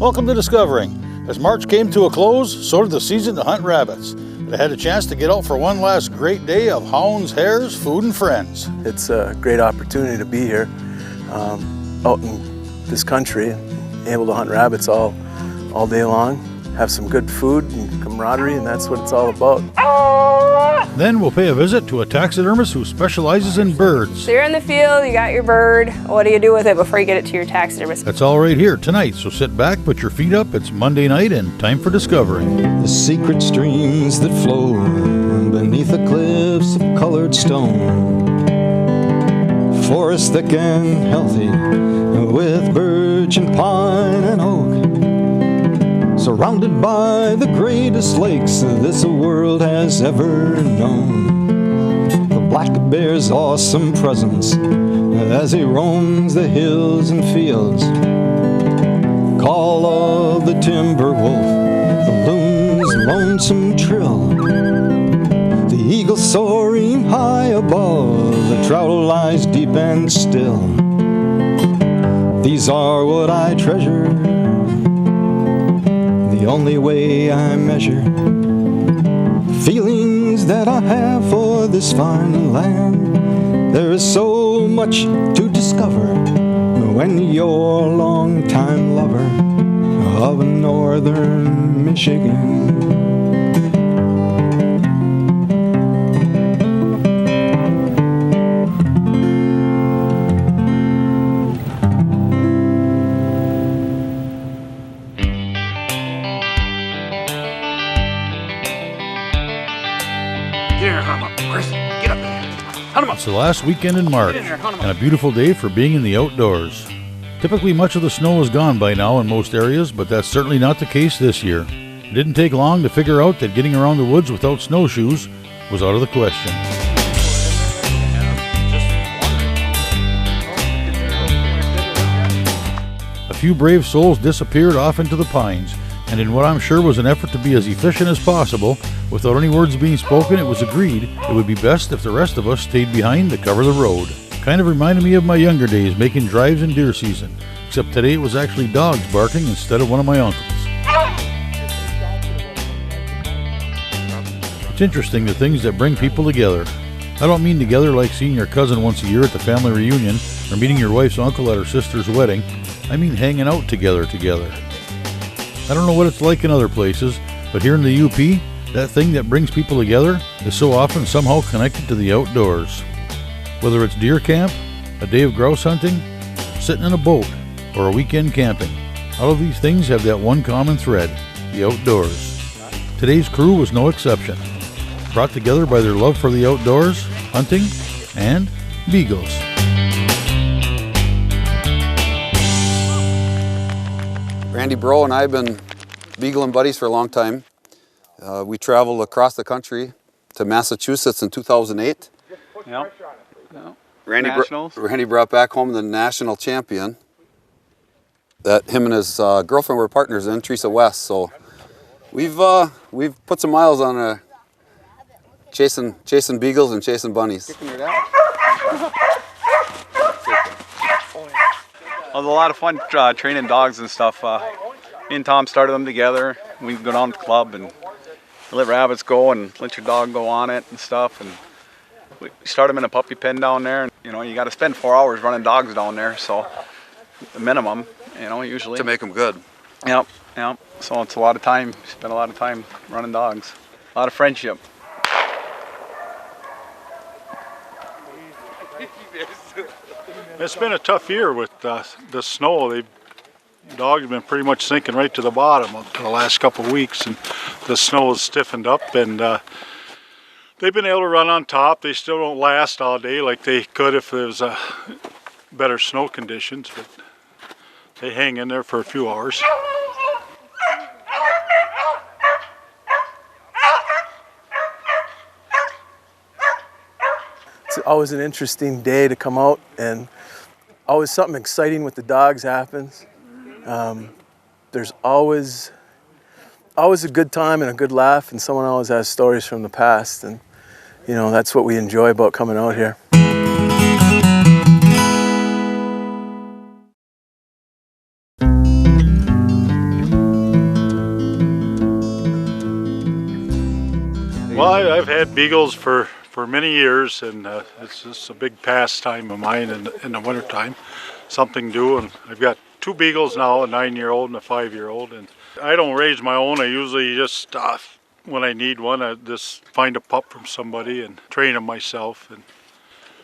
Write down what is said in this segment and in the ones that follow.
Welcome to Discovering. As March came to a close, so did the season to hunt rabbits. But I had a chance to get out for one last great day of hounds, hares, food, and friends. It's a great opportunity to be here out in this country and able to hunt rabbits all day long, have some good food and camaraderie, and that's what it's all about. Then we'll pay a visit to a taxidermist who specializes in birds. So you're in the field, you got your bird. What do you do with it before you get it to your taxidermist? That's all right here tonight, so sit back, put your feet up. It's Monday night and time for Discovering. The secret streams that flow beneath the cliffs of colored stone. Forests thick and healthy with birch and pine and oak. Surrounded by the greatest lakes this world has ever known. The black bear's awesome presence as he roams the hills and fields. Call of the timber wolf, the loon's lonesome trill. The eagle soaring high above, the trout lies deep and still. These are what I treasure, the only way I measure feelings that I have for this fine land. There is so much to discover when you're a long-time lover of northern Michigan. It's the last weekend in March, and a beautiful day for being in the outdoors. Typically much of the snow is gone by now in most areas, but that's certainly not the case this year. It didn't take long to figure out that getting around the woods without snowshoes was out of the question. A few brave souls disappeared off into the pines, and in what I'm sure was an effort to be as efficient as possible, without any words being spoken, it was agreed it would be best if the rest of us stayed behind to cover the road. Kind of reminded me of my younger days making drives in deer season, except today it was actually dogs barking instead of one of my uncles. It's interesting the things that bring people together. I don't mean together like seeing your cousin once a year at the family reunion or meeting your wife's uncle at her sister's wedding. I mean hanging out together. I don't know what it's like in other places, but here in the UP, that thing that brings people together is so often somehow connected to the outdoors. Whether it's deer camp, a day of grouse hunting, sitting in a boat, or a weekend camping, all of these things have that one common thread, the outdoors. Today's crew was no exception, brought together by their love for the outdoors, hunting, and beagles. Randy Bro and I have been beagling buddies for a long time. We traveled across the country to Massachusetts in 2008. Yep. Randy brought back home the national champion that him and his girlfriend were partners in, Teresa West. So we've put some miles on chasing beagles and chasing bunnies. It was a lot of fun training dogs and stuff. Me and Tom started them together. We go down to the club and let rabbits go and let your dog go on it and stuff. And we start them in a puppy pen down there. And, you got to spend 4 hours running dogs down there, so the minimum, usually. To make them good. Yep. So it's a lot of time. Spend a lot of time running dogs. A lot of friendship. It's been a tough year with the snow. The dogs have been pretty much sinking right to the bottom up to the last couple of weeks, and the snow has stiffened up, and they've been able to run on top. They still don't last all day like they could if there was better snow conditions, but they hang in there for a few hours. It's always an interesting day to come out, and always something exciting with the dogs happens. There's always a good time and a good laugh, and someone always has stories from the past, and that's what we enjoy about coming out here. Well, I've had beagles for many years, and it's just a big pastime of mine in the wintertime. Something to do, and I've got 2 beagles now, a 9-year-old and a 5-year-old. And I don't raise my own. I usually just, when I need one, I just find a pup from somebody and train them myself. And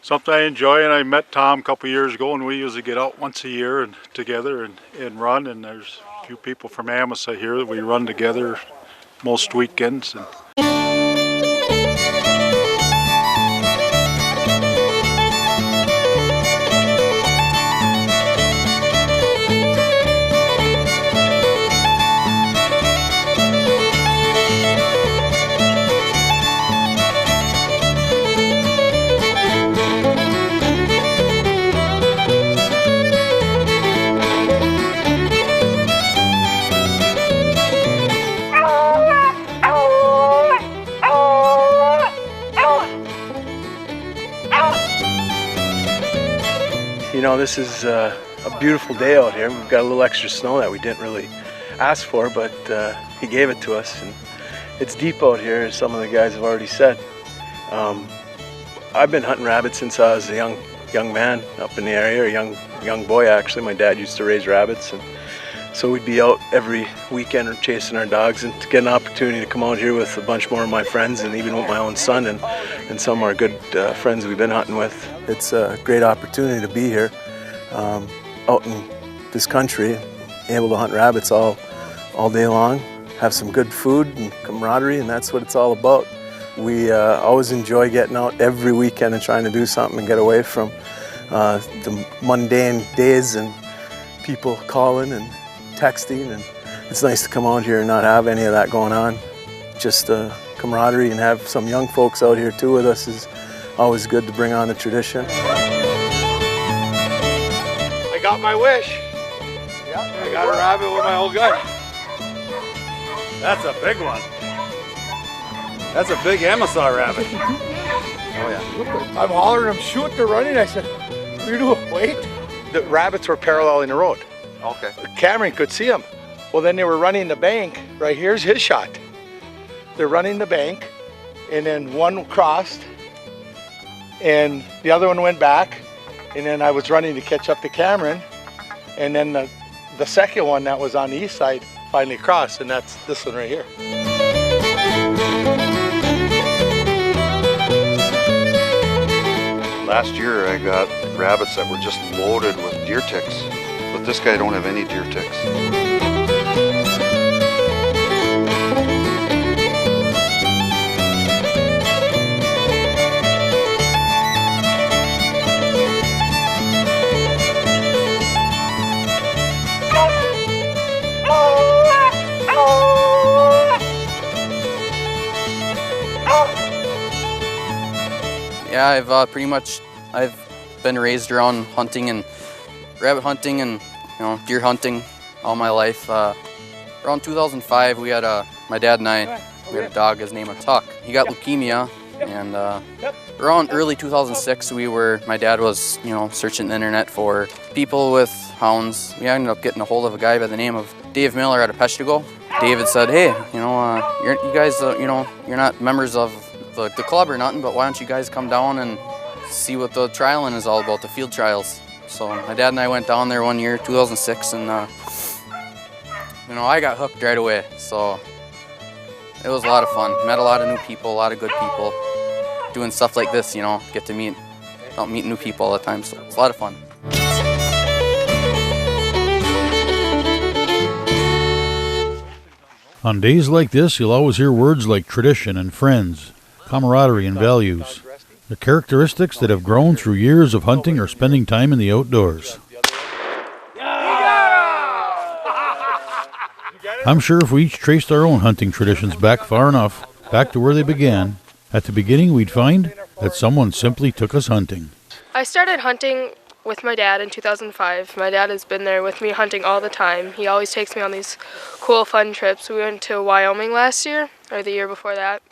something I enjoy, and I met Tom a couple years ago, and we usually get out once a year and together and run. And there's a few people from Amasa here that we run together most weekends. And You know, this is a beautiful day out here. We've got a little extra snow that we didn't really ask for, but he gave it to us. And it's deep out here, as some of the guys have already said. I've been hunting rabbits since I was a young man up in the area, or young boy actually. My dad used to raise rabbits, and so we'd be out every weekend chasing our dogs. And to get an opportunity to come out here with a bunch more of my friends, and even with my own son and some of our good friends we've been hunting with, it's a great opportunity to be here out in this country, able to hunt rabbits all day long, have some good food and camaraderie, and that's what it's all about. We always enjoy getting out every weekend and trying to do something and get away from the mundane days and people calling and texting, and it's nice to come out here and not have any of that going on. Just camaraderie, and have some young folks out here too with us is always good to bring on the tradition. I got my wish. I got a rabbit with my old gun. That's a big one. That's a big Amasa rabbit. Oh yeah. I'm hollering, I'm shooting, they're running. I said, what are you doing? Wait. The rabbits were paralleling the road. Okay. Cameron could see them. Well, then they were running the bank. Right here's his shot. They're running the bank, and then one crossed, and the other one went back, and then I was running to catch up to Cameron, and then the second one that was on the east side finally crossed, and that's this one right here. Last year I got rabbits that were just loaded with deer ticks, but this guy don't have any deer ticks. Yeah, I've been raised around hunting and rabbit hunting and deer hunting all my life. Around 2005, we had my dad and I, we had a dog. His name was Tuck. He got leukemia, and around early 2006, my dad was searching the internet for people with hounds. We ended up getting a hold of a guy by the name of Dave Miller out of Peshtigo. David said, "Hey, you guys, you're not members of the club or nothing, but why don't you guys come down and see what the trialing is all about, the field trials." So my dad and I went down there one year, 2006, and I got hooked right away. So it was a lot of fun. Met a lot of new people, a lot of good people. Doing stuff like this, get to meet new people all the time. So it's a lot of fun. On days like this, you'll always hear words like tradition and friends, camaraderie and values. The characteristics that have grown through years of hunting or spending time in the outdoors. I'm sure if we each traced our own hunting traditions back far enough, back to where they began, at the beginning we'd find that someone simply took us hunting. I started hunting with my dad in 2005. My dad has been there with me hunting all the time. He always takes me on these cool, fun trips. We went to Wyoming last year, or the year before that.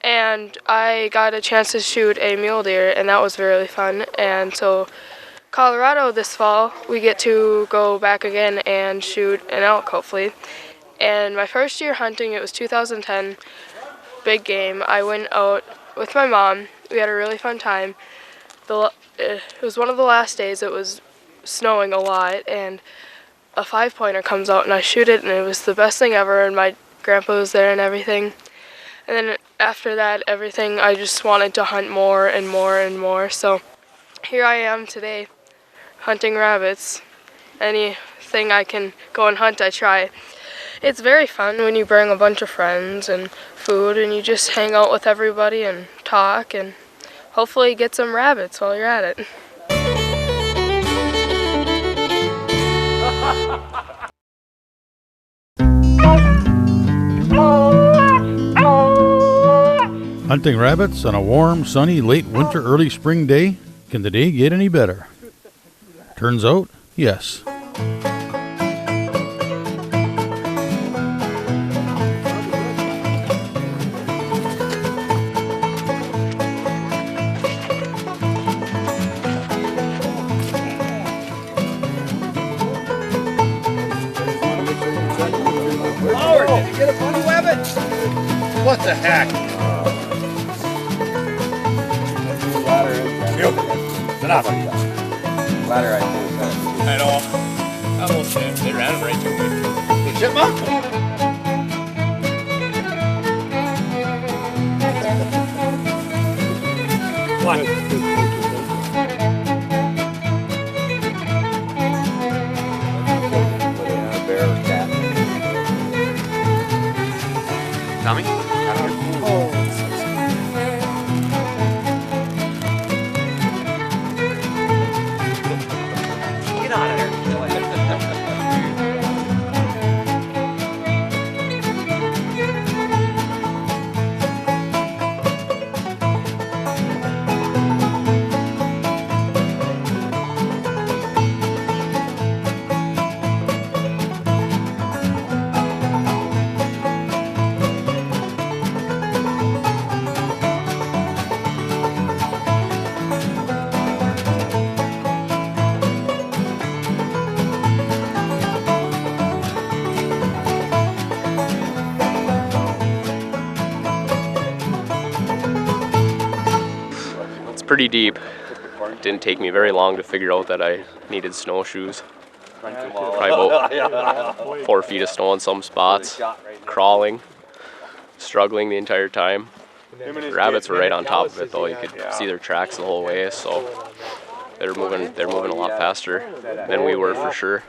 And I got a chance to shoot a mule deer, and that was really fun. And so Colorado this fall, we get to go back again and shoot an elk, hopefully. And my first year hunting, it was 2010. big game. I went out with my mom. We had a really fun time. It was one of the last days. It was snowing a lot, and a 5-pointer comes out, and I shoot it, and it was the best thing ever, and my grandpa was there and everything. And then after that, everything, I just wanted to hunt more and more and more. So here I am today, hunting rabbits. Anything I can go and hunt, I try. It's very fun when you bring a bunch of friends and food, and you just hang out with everybody and talk, and hopefully get some rabbits while you're at it. Hunting rabbits on a warm, sunny, late winter, early spring day? Can the day get any better? Turns out, yes. Howard, did you get a funny webbing? What the heck? Ladder, I know. Almost they ran him right to me. The chipmunk? What? Bear or cat? Tommy? Get out of there. Pretty deep. It didn't take me very long to figure out that I needed snowshoes. Probably about 4 feet of snow in some spots, crawling, struggling the entire time. The rabbits were right on top of it though. You could see their tracks the whole way, so they're moving a lot faster than we were for sure.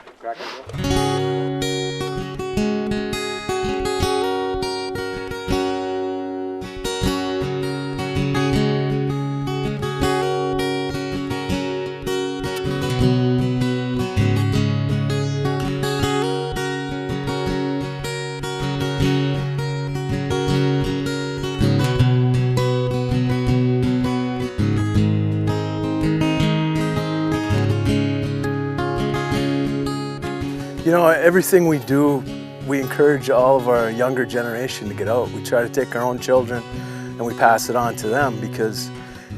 You know, everything we do, we encourage all of our younger generation to get out. We try to take our own children and we pass it on to them, because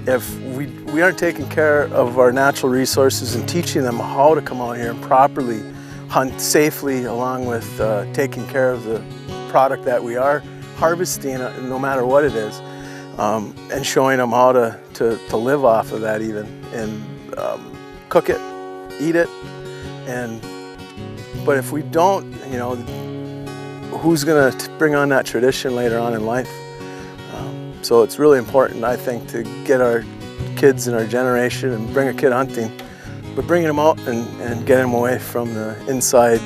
if we aren't taking care of our natural resources and teaching them how to come out here and properly hunt safely, along with taking care of the product that we are harvesting, no matter what it is, and showing them how to live off of that even, and cook it, eat it, but if we don't, you know, who's going to bring on that tradition later on in life? So it's really important, I think, to get our kids in our generation and bring a kid hunting, but bringing them out and getting them away from the inside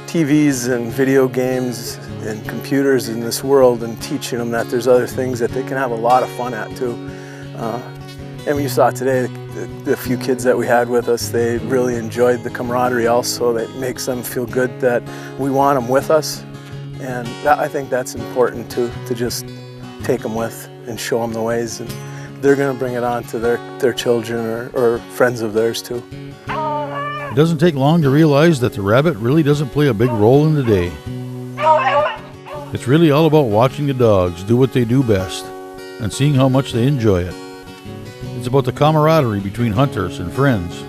TVs and video games and computers in this world, and teaching them that there's other things that they can have a lot of fun at too. And you saw today, the few kids that we had with us, they really enjoyed the camaraderie also. That makes them feel good that we want them with us. And I think that's important too, to just take them with and show them the ways. And they're going to bring it on to their children or friends of theirs too. It doesn't take long to realize that the rabbit really doesn't play a big role in the day. It's really all about watching the dogs do what they do best and seeing how much they enjoy it. It's about the camaraderie between hunters and friends,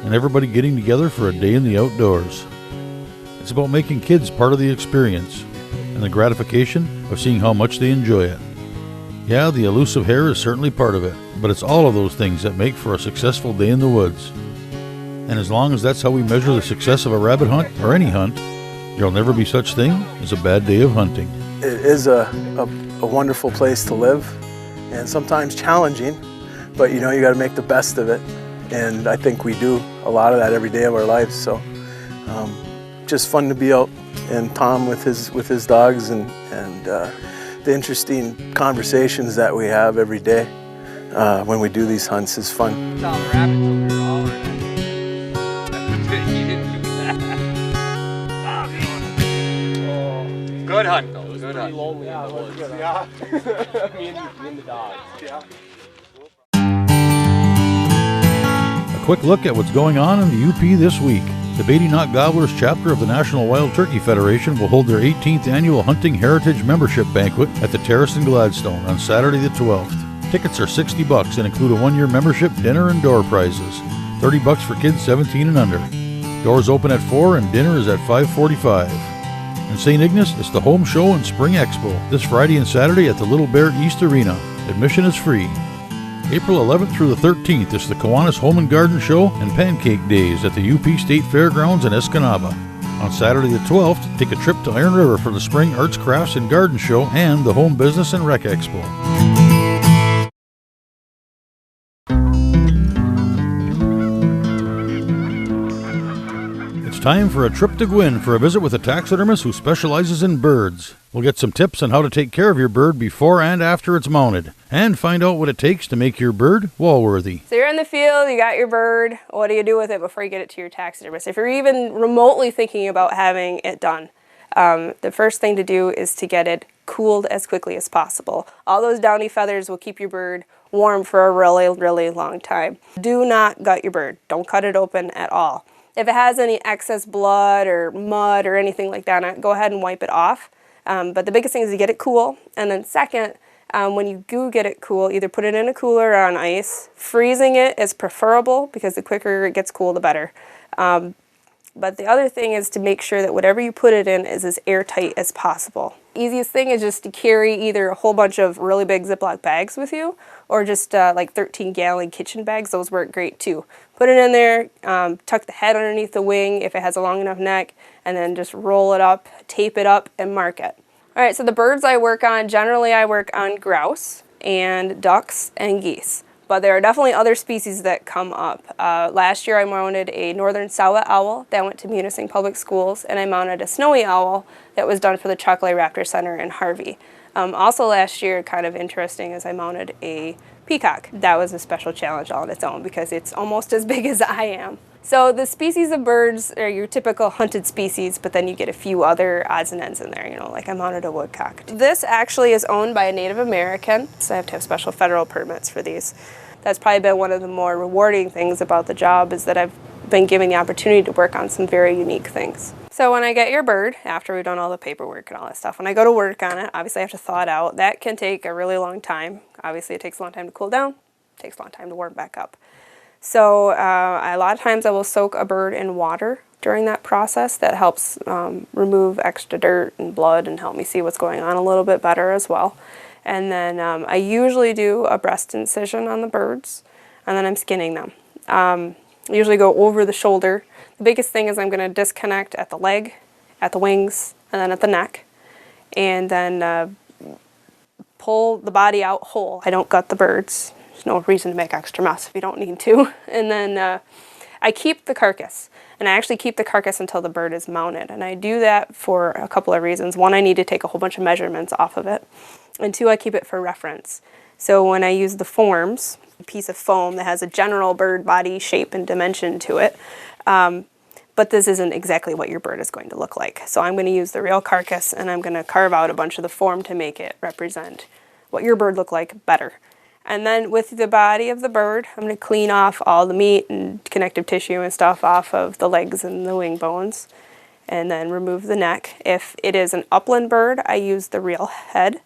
and everybody getting together for a day in the outdoors. It's about making kids part of the experience and the gratification of seeing how much they enjoy it. Yeah, the elusive hair is certainly part of it, but it's all of those things that make for a successful day in the woods. And as long as that's how we measure the success of a rabbit hunt, or any hunt, there'll never be such thing as a bad day of hunting. It is a wonderful place to live, and sometimes challenging, but you know, you got to make the best of it. And I think we do a lot of that every day of our lives. So just fun to be out, and Tom with his dogs, and the interesting conversations that we have every day when we do these hunts is fun. Good hunt, though. Good hunt. Lonely in the woods. Yeah. me and the dogs. Yeah. A quick look at what's going on in the UP this week. The Beatty Knot Gobblers chapter of the National Wild Turkey Federation will hold their 18th annual Hunting Heritage Membership Banquet at the Terrace in Gladstone on Saturday the 12th. Tickets are $60 and include a one-year membership, dinner, and door prizes. $30 for kids 17 and under. Doors open at 4 and dinner is at 5:45. In St. Ignace, it's the Home Show and Spring Expo, this Friday and Saturday at the Little Bear East Arena. Admission is free. April 11th through the 13th is the Kiwanis Home and Garden Show and Pancake Days at the UP State Fairgrounds in Escanaba. On Saturday the 12th, take a trip to Iron River for the Spring Arts, Crafts, and Garden Show and the Home Business and Rec Expo. Time for a trip to Gwyn for a visit with a taxidermist who specializes in birds. We'll get some tips on how to take care of your bird before and after it's mounted, and find out what it takes to make your bird wall-worthy. So you're in the field, you got your bird. What do you do with it before you get it to your taxidermist? If you're even remotely thinking about having it done, the first thing to do is to get it cooled as quickly as possible. All those downy feathers will keep your bird warm for a really, really long time. Do not gut your bird. Don't cut it open at all. If it has any excess blood or mud or anything like that, go ahead and wipe it off. But the biggest thing is to get it cool. And then second, when you do get it cool, either put it in a cooler or on ice. Freezing it is preferable because the quicker it gets cool, the better. But the other thing is to make sure that whatever you put it in is as airtight as possible. Easiest thing is just to carry either a whole bunch of really big Ziploc bags with you, or just like 13-gallon kitchen bags. Those work great too. Put it in there, tuck the head underneath the wing if it has a long enough neck, and then just roll it up, tape it up, and mark it. All right, so the birds I work on, generally I work on grouse and ducks and geese. But there are definitely other species that come up. Last year I mounted a northern sawa owl that went to Munising Public Schools, and I mounted a snowy owl that was done for the Chocolate Raptor Center in Harvey. Also last year, kind of interesting, is I mounted a peacock. That was a special challenge all on its own because it's almost as big as I am. So the species of birds are your typical hunted species, but then you get a few other odds and ends in there, you know, like I mounted a woodcock. This actually is owned by a Native American, so I have to have special federal permits for these. That's probably been one of the more rewarding things about the job, is that I've been given the opportunity to work on some very unique things. So when I get your bird, after we've done all the paperwork and all that stuff, when I go to work on it, obviously I have to thaw it out. That can take a really long time. Obviously it takes a long time to cool down, it takes a long time to warm back up. So a lot of times I will soak a bird in water during that process. That helps remove extra dirt and blood and help me see what's going on a little bit better as well. And then I usually do a breast incision on the birds, and then I'm skinning them. I usually go over the shoulder. The biggest thing is I'm going to disconnect at the leg, at the wings, and then at the neck, and then pull the body out whole. I don't gut the birds. There's no reason to make extra mess if you don't need to. And then I keep the carcass, and I actually keep the carcass until the bird is mounted. And I do that for a couple of reasons. One, I need to take a whole bunch of measurements off of it. And two, I keep it for reference. So when I use the forms, a piece of foam that has a general bird body shape and dimension to it, but this isn't exactly what your bird is going to look like. So I'm going to use the real carcass, and I'm going to carve out a bunch of the form to make it represent what your bird looked like better. And then with the body of the bird, I'm going to clean off all the meat and connective tissue and stuff off of the legs and the wing bones, and then remove the neck. If it is an upland bird, I use the real head.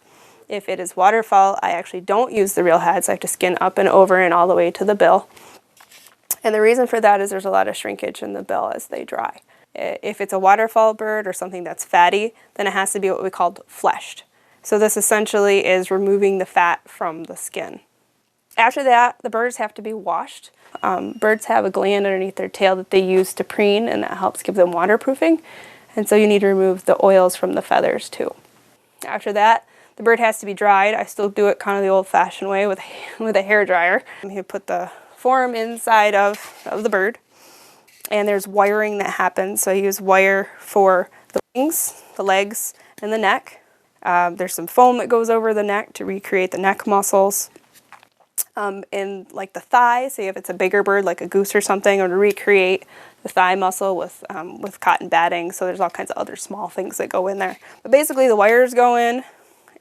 If it is waterfowl, I actually don't use the real head, so I have to skin up and over and all the way to the bill. And the reason for that is there's a lot of shrinkage in the bill as they dry. If it's a waterfowl bird or something that's fatty, then it has to be what we call fleshed. So this essentially is removing the fat from the skin. After that, the birds have to be washed. Birds have a gland underneath their tail that they use to preen, and that helps give them waterproofing. And so you need to remove the oils from the feathers too. After that, the bird has to be dried. I still do it kind of the old-fashioned way with a hair dryer. You put the form inside of the bird, and there's wiring that happens. So I use wire for the wings, the legs, and the neck. There's some foam that goes over the neck to recreate the neck muscles. In like the thigh, say if it's a bigger bird like a goose or something, or to recreate the thigh muscle with cotton batting. So there's all kinds of other small things that go in there. But basically the wires go in,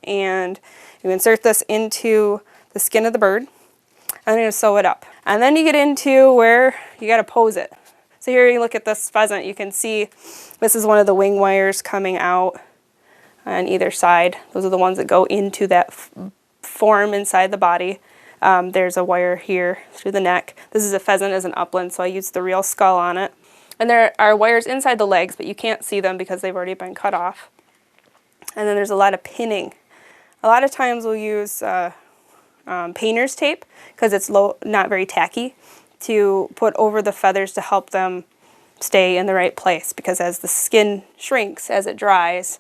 and you insert this into the skin of the bird, and then you're going to sew it up. And then you get into where you got to pose it. So here you look at this pheasant, you can see this is one of the wing wires coming out on either side. Those are the ones that go into that form inside the body. There's a wire here through the neck. This is a pheasant as an upland, so I used the real skull on it. And there are wires inside the legs, but you can't see them because they've already been cut off. And then there's a lot of pinning. A lot of times we'll use painter's tape because it's not very tacky, to put over the feathers to help them stay in the right place, because as the skin shrinks, as it dries,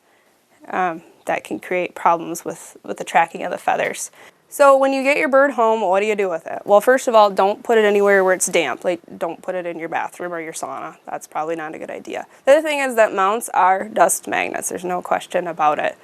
that can create problems with the tracking of the feathers. So when you get your bird home, what do you do with it? Well, first of all, don't put it anywhere where it's damp. Like, don't put it in your bathroom or your sauna. That's probably not a good idea. The other thing is that mounts are dust magnets. There's no question about it.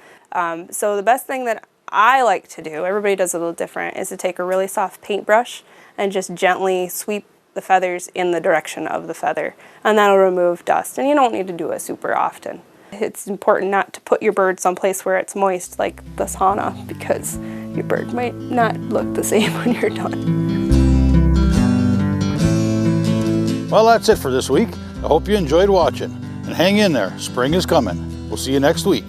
So the best thing that I like to do, everybody does a little different, is to take a really soft paintbrush and just gently sweep the feathers in the direction of the feather. And that'll remove dust. And you don't need to do it super often. It's important not to put your bird someplace where it's moist, like the sauna, because your bird might not look the same when you're done. Well, that's it for this week. I hope you enjoyed watching. And hang in there, spring is coming. We'll see you next week.